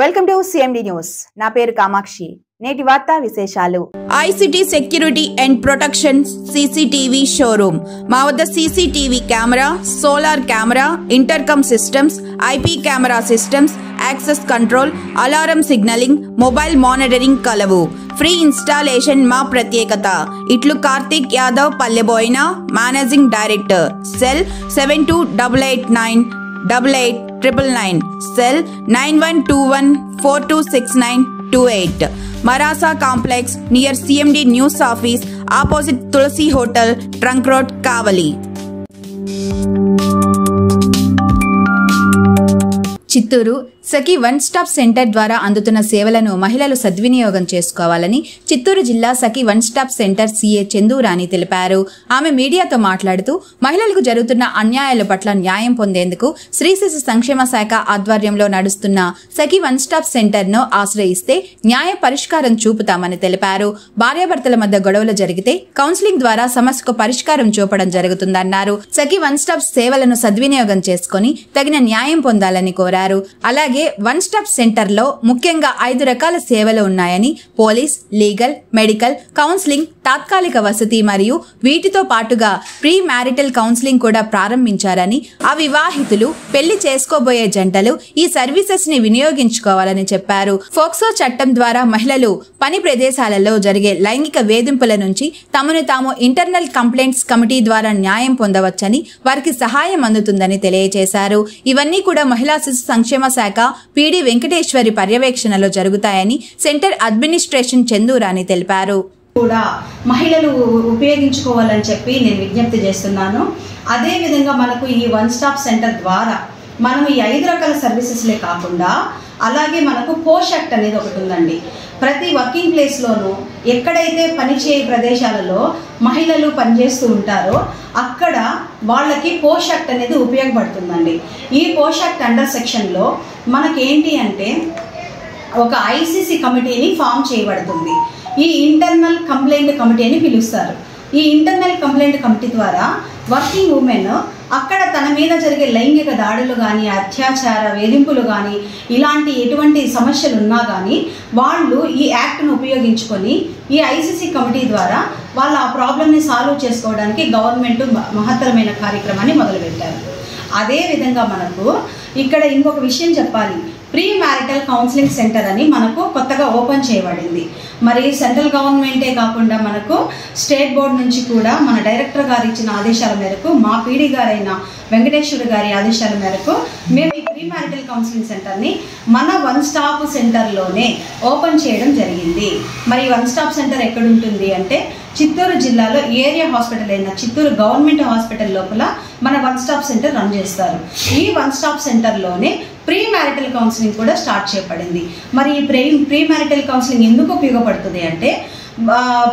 Welcome to CMD news. నా పేరు కామాక్షి. నేటి వార్తా విశేషాలు. ICT security and protection CCTV showroom. మా వద్ద CCTV camera, solar camera, intercom systems, IP camera systems, access control, alarm signalling, mobile monitoring కలవు. Free installation మా ప్రత్యేకత. ఇట్లు Karthik Yadav, Palleboina, managing director. Cell 7288988999. Cell 9121426928. Marasa Complex near CMD News Office, opposite Tulsi Hotel, Trunk Road, Kavali. Chittoor Sakhi one stop center ద్వారా అందుతున్న సేవలను మహిళలు సద్వినియోగం చేసుకోవాలని చిత్తూరు జిల్లా Sakhi one stop center CA Chandurani తెలిపారు. ఆమె మీడియాతో మాట్లాడుతూ మహిళలకు జరుగుతున్న అన్యాయాల పట్ల న్యాయం పొందేందుకు శ్రీ శిశు సంక్షేమ శాఖ ఆధ్వర్యంలో నడుస్తున్న సఖీ వన్ స్టాప్ సెంటర్ ను ఆశ్రయిస్తే న్యాయ పరిష్కారం చూపుతామని తెలిపారు. భార్యాభర్తల మధ్య గొడవలు జరిగితే కౌన్సిలింగ్ ద్వారా సమస్యకు పరిష్కారం చూపడం జరుగుతుందన్నారు. సఖీ వన్ స్టాప్ సేవలను సద్వినియోగం చేసుకుని తగిన న్యాయం పొందాలని కోరారు. అలాగే వన్ స్టాప్ సెంటర్ లో ముఖ్యంగా 5 రకాల సేవలు ఉన్నాయని, పోలీస్, లీగల్, మెడికల్, కౌన్సిలింగ్, తాత్కాలిక వసతి మరియు వీటితో పాటుగా ప్రీ మ్యారిటల్ కౌన్సిలింగ్ కూడా ప్రారంభించారని, అవివాహితులు, పెళ్లి చేసుకోబోయే జంటలు ఈ సర్వీసెస్ ని వినియోగించుకోవాలని చెప్పారు. ఫోక్సో చట్టం ద్వారా మహిళలు పని ప్రదేశాలలో జరిగే లైంగిక వేధింపుల నుంచి తమను తాము ఇంటర్నల్ కంప్లైంట్స్ కమిటీ ద్వారా న్యాయం పొందవచ్చని, వారికి సహాయం అందుతుందని తెలియజేశారు. ఇవన్నీ కూడా మహిళా శిశు సంక్షేమ శాఖ పీడీ వెంకటేశ్వరి పర్యవేక్షణలో జరుగుతాయని సెంటర్ అడ్మినిస్ట్రేషన్ చందూరాణి తెలిపారు. కూడా మహిళలు ఉపయోగించుకోవాలని చెప్పి నేను విజ్ఞప్తి చేస్తున్నాను. అదే విధంగా మనకు ఈ వన్ స్టాప్ సెంటర్ ద్వారా మనం ఈ 5 రకాల సర్వీసెస్లే కాకుండా అలాగే మనకు పోష్ యాక్ట్ అనేది ఒకటి ఉందండి. ప్రతి వర్కింగ్ ప్లేస్లోనూ ఎక్కడైతే పనిచేయ ప్రదేశాలలో మహిళలు పనిచేస్తూ ఉంటారో అక్కడ వాళ్ళకి పోష్ యాక్ట్ అనేది ఉపయోగపడుతుందండి. ఈ పోష్ యాక్ట్ అండర్ సెక్షన్లో మనకేంటి అంటే ఒక ఐసీసీ కమిటీని ఫామ్ చేయబడుతుంది. ఈ ఇంటర్నల్ కంప్లైంట్ కమిటీ అని పిలుస్తారు. ఈ ఇంటర్నల్ కంప్లైంట్ కమిటీ ద్వారా వర్కింగ్ ఉమెన్ అక్కడ తన మీద జరిగే లైంగిక దాడులు కానీ, అత్యాచార వేధింపులు కానీ, ఇలాంటి ఎటువంటి సమస్యలు ఉన్నా కానీ వాళ్ళు ఈ యాక్ట్ను ఉపయోగించుకొని ఈ ఐసీసీ కమిటీ ద్వారా వాళ్ళు ఆ ప్రాబ్లమ్ని సాల్వ్ చేసుకోవడానికి గవర్నమెంట్ మహత్తరమైన కార్యక్రమాన్ని మొదలుపెట్టారు. అదేవిధంగా మనకు ఇక్కడ ఇంకొక విషయం చెప్పాలి. ప్రీ మ్యారిటల్ కౌన్సిలింగ్ సెంటర్ అని మనకు కొత్తగా ఓపెన్ చేయబడింది. మరి సెంట్రల్ గవర్నమెంటే కాకుండా మనకు స్టేట్ బోర్డు నుంచి కూడా మన డైరెక్టర్ గారు ఇచ్చిన ఆదేశాల మేరకు, మా పీడీ గారైన వెంకటేశ్వర గారి ఆదేశాల మేరకు మేము ఈ ప్రీ మ్యారిటల్ కౌన్సిలింగ్ సెంటర్ని మన వన్ స్టాప్ సెంటర్లోనే ఓపెన్ చేయడం జరిగింది. మరి వన్ స్టాప్ సెంటర్ ఎక్కడుంటుంది అంటే చిత్తూరు జిల్లాలో ఏరియా హాస్పిటల్ అయిన చిత్తూరు గవర్నమెంట్ హాస్పిటల్ లోపల మన వన్ స్టాప్ సెంటర్ రన్ చేస్తారు. ఈ వన్ స్టాప్ సెంటర్లోనే ప్రీ మ్యారిటల్ కౌన్సిలింగ్ కూడా స్టార్ట్ చేయబడింది. మరి ఈ ప్రీ మ్యారిటల్ కౌన్సిలింగ్ ఎందుకు ఉపయోగపడుతుంది అంటే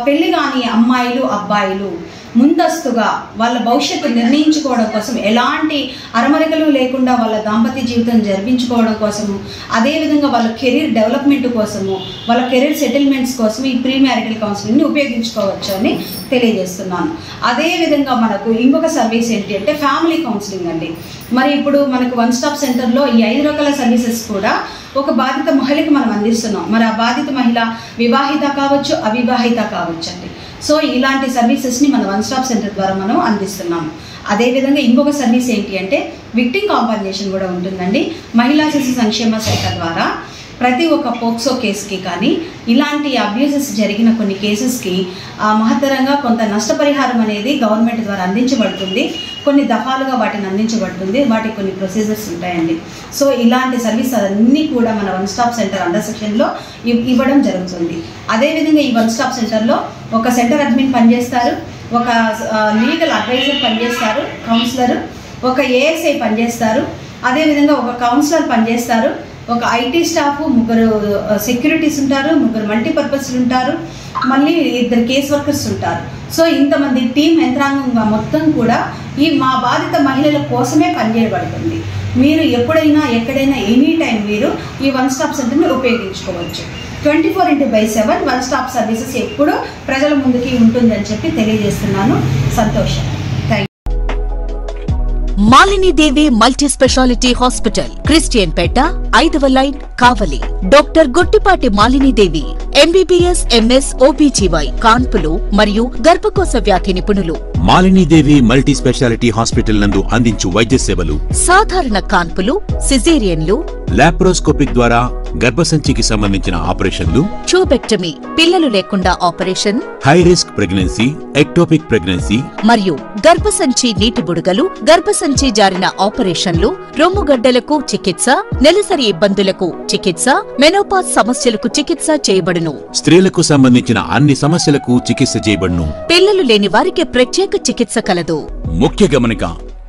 పెళ్లి కాని అమ్మాయిలు, అబ్బాయిలు ముందస్తుగా వాళ్ళ భవిష్యత్తు నిర్ణయించుకోవడం కోసం, ఎలాంటి అరమరికలు లేకుండా వాళ్ళ దాంపత్య జీవితం జరిపించుకోవడం కోసము, అదేవిధంగా వాళ్ళ కెరీర్ డెవలప్మెంట్ కోసము, వాళ్ళ కెరీర్ సెటిల్మెంట్స్ కోసం ఈ ప్రీ మ్యారిటల్ కౌన్సిలింగ్ని ఉపయోగించుకోవచ్చు అని తెలియజేస్తున్నాను. అదేవిధంగా మనకు ఇంకొక సర్వీస్ ఏంటి అంటే ఫ్యామిలీ కౌన్సిలింగ్ అండి. మరి ఇప్పుడు మనకు వన్ స్టాప్ సెంటర్లో ఈ 5 రకాల సర్వీసెస్ కూడా ఒక బాధిత మహిళకి మనం అందిస్తున్నాం. మరి ఆ బాధిత మహిళ వివాహిత కావచ్చు, అవివాహిత కావచ్చు అండి. సో ఇలాంటి సర్వీసెస్ని మన వన్ స్టాప్ సెంటర్ ద్వారా మనం అందిస్తున్నాము. అదేవిధంగా ఇంకొక సర్వీస్ ఏంటి అంటే విక్టిమ్ కాంపన్సేషన్ కూడా ఉంటుందండి. మహిళా శిశు సంక్షేమ శాఖ ద్వారా ప్రతి ఒక్క పోక్సో కేసుకి కానీ, ఇలాంటి అబ్యూసెస్ జరిగిన కొన్ని కేసెస్కి మహత్తరంగా కొంత నష్టపరిహారం అనేది గవర్నమెంట్ ద్వారా అందించబడుతుంది. కొన్ని దఫాలుగా వాటిని అందించబడుతుంది. వాటికి కొన్ని ప్రొసీజర్స్ ఉంటాయండి. సో ఇలాంటి సర్వీస్ అన్నీ కూడా మన వన్ స్టాప్ సెంటర్ అండర్ సెక్షన్లో ఇవ్వడం జరుగుతుంది. అదేవిధంగా ఈ వన్ స్టాప్ సెంటర్లో ఒక సెంటర్ అడ్మిన్ పనిచేస్తారు, ఒక లీగల్ అడ్వైజర్ పనిచేస్తారు, కౌన్సిలర్, ఒక ఏఎస్ఐ పనిచేస్తారు, అదేవిధంగా ఒక కౌన్సిలర్ పనిచేస్తారు, ఒక ఐటీ స్టాఫ్, 3 సెక్యూరిటీస్ ఉంటారు, 3 మల్టీపర్పస్లు ఉంటారు, మళ్ళీ 2 కేస్ వర్కర్స్ ఉంటారు. సో ఇంతమంది టీం యంత్రాంగంగా మొత్తం కూడా ఈ మా బాధిత మహిళల కోసమే పనిచేయబడుతుంది. మీరు ఎప్పుడైనా ఎక్కడైనా ఎనీ టైం మీరు ఈ వన్ స్టాప్ సెంటర్ని ఉపయోగించుకోవచ్చు. 24/7 వన్ స్టాప్ సర్వీసెస్ ఎప్పుడూ ప్రజల ముందుకి ఉంటుందని చెప్పి తెలియజేస్తున్నాను. సంతోషం. మాలిని దేవి మల్టీ స్పెషాలిటీ హాస్పిటల్, క్రిస్టియన్ పేట, 5వ లైన్, కావలి. డాక్టర్ గొట్టిపాటి మాలిని దేవి, MBBS, MS, OBGY, కాన్పులు మరియు గర్భకోశ వ్యాధి నిపుణులు. మాలినీదేవి మల్టీ స్పెషాలిటీ హాస్పిటల్ నందు అందించు వైద్య సేవలు: సాధారణ కాన్పులు, సిజేరియన్లు, లాప్రోస్కోపిక్ ద్వారా గర్భసంచికి సంబంధించిన ఆపరేషన్లు, ట్యూబెక్టమీ, పిల్లలు లేకుండా operation, high risk pregnancy, ectopic pregnancy మరియు గర్భసంచి నీటి బుడగలు, గర్భసంచి జారిన ఆపరేషన్లు, రొమ్ముగడ్డలకు చికిత్స, నెలసరి ఇబ్బందులకు చికిత్స, మెనోపాజ్ సమస్యలకు చికిత్స చేయబడును. స్త్రీలకు సంబంధించిన అన్ని సమస్యలకు చికిత్స చేయబడును. పిల్లలు లేని వారికి ప్రత్యేక చికిత్స కలదు. ముఖ్య గమనిక: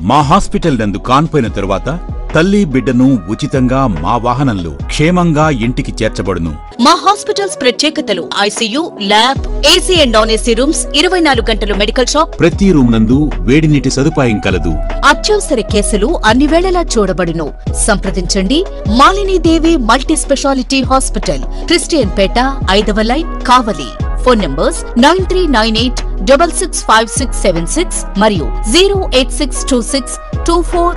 మా హాస్పిటల్ నందు కాన్పోయిన తరువాత తల్లి బిడ్డను ఉచితంగా మా వాహనంలో క్షేమంగా ఇంటికి చేర్చబడును. మా హాస్పిటల్స్ ప్రత్యేకతలు: ICU, lab, AC and non AC rooms, 24 గంటలు మెడికల్ షాప్, ప్రతి రూమ్ నందు వేడి నీటి సదుపాయం కలదు. అత్యవసర కేసులు అన్ని వేళలా చూడబడును. సంప్రదించండి. మాలిని దేవి మల్టీ స్పెషాలిటీ హాస్పిటల్, క్రిస్టియన్ పేట, 5వ లైన్, కావలి. ఫోన్ నంబర్స్ 9398665676 మరియు 0862624